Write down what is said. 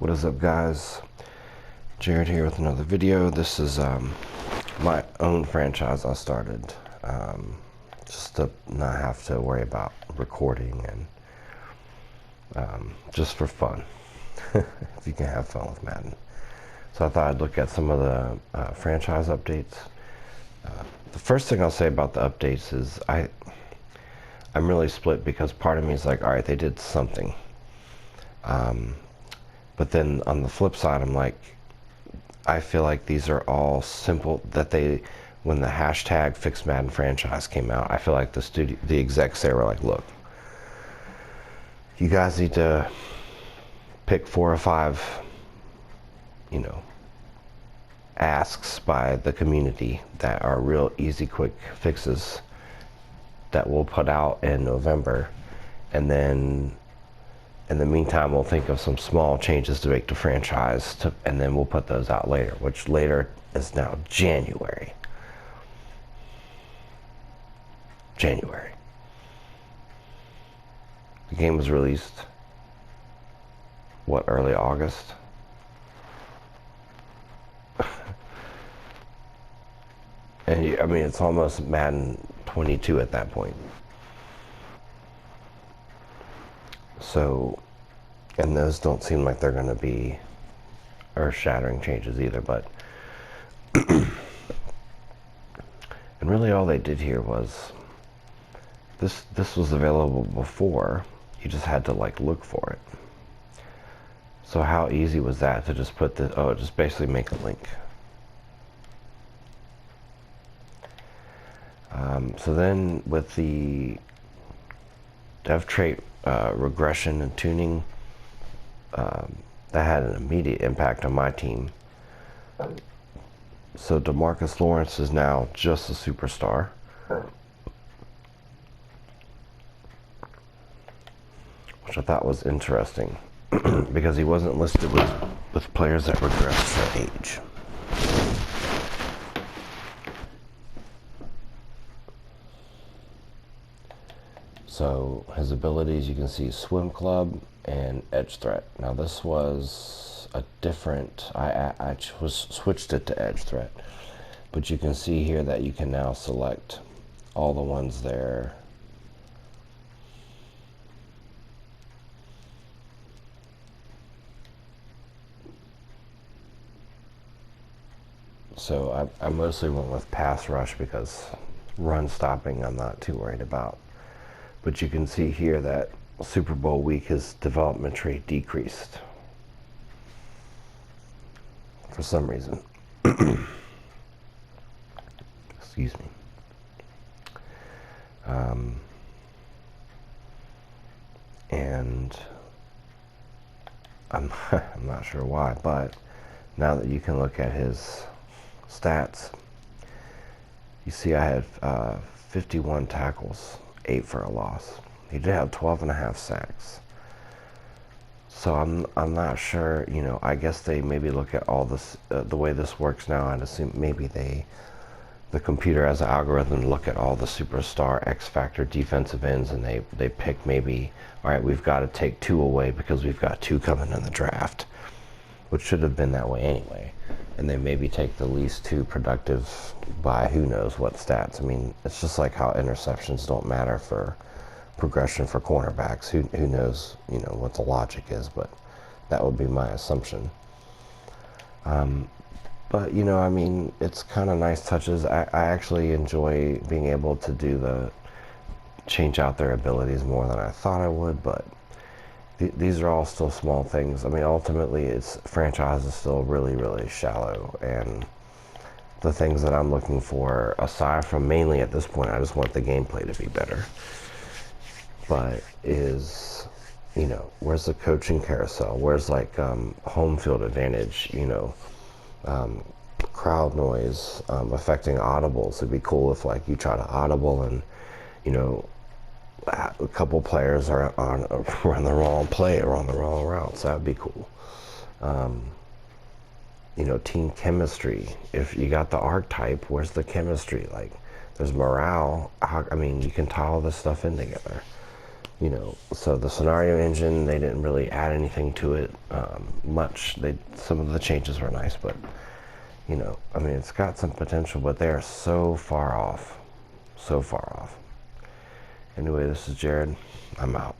What is up, guys? Jared here with another video. This is my own franchise I started just to not have to worry about recording and just for fun. If you can have fun with Madden. So I thought I'd look at some of the franchise updates. The first thing I'll say about the updates is I'm really split, because part of me is like, all right, they did something. But then on the flip side, I'm like, I feel like these are all simple, that when the hashtag Fix Madden Franchise came out, I feel like the execs there were like, look, you guys need to pick 4 or 5, asks by the community that are real easy, quick fixes that we'll put out in November, and then in the meantime we'll think of some small changes to make the franchise, and then we'll put those out later, which later is now January. The game was released, what, early August? And I mean, it's almost Madden 22 at that point. So, and those don't seem like they're going to be earth-shattering changes either, but and really all they did here was this was available before, you just had to like look for it. So how easy was that to just put just basically make a link. So then with the dev trait regression and tuning, that had an immediate impact on my team. So DeMarcus Lawrence is now just a superstar. Which I thought was interesting, because he wasn't listed with players that regressed for age. So his abilities, you can see swim club and edge threat. Now this was a different, I switched it to edge threat, but you can see here that you can now select all the ones there. So I mostly went with pass rush, because run stopping I'm not too worried about. But you can see here that Super Bowl week, his development trait decreased for some reason. Excuse me. And I'm not sure why, but now that you can look at his stats, you see I had 51 tackles, 8 for a loss. He did have 12.5 sacks. So I'm not sure, I guess they maybe look at all this, the way this works now, I'd assume maybe the computer has an algorithm to look at all the superstar X factor defensive ends, and they pick maybe, all right, we've got to take 2 away because we've got 2 coming in the draft, which should have been that way anyway. And they maybe take the least 2 productive by who knows what stats. I mean, it's just like how interceptions don't matter for progression for cornerbacks. Who knows, what the logic is, but that would be my assumption. But, I mean, it's kind of nice touches. I actually enjoy being able to change out their abilities more than I thought I would, but these are all still small things. I mean, ultimately, franchise is still really, really shallow, and the things that I'm looking for, aside from mainly at this point, I just want the gameplay to be better, but is, where's the coaching carousel? Where's like home field advantage? Crowd noise affecting audibles. It'd be cool if like you try to audible and a couple players are run the wrong play or on the wrong routes. That would be cool. Team chemistry. If you got the archetype, where's the chemistry? Like, there's morale. I mean, you can tie all this stuff in together. You know, so the scenario engine, they didn't really add anything to it much. Some of the changes were nice, but you know, I mean, it's got some potential, but they are so far off, so far off. Anyway, this is Jared. I'm out.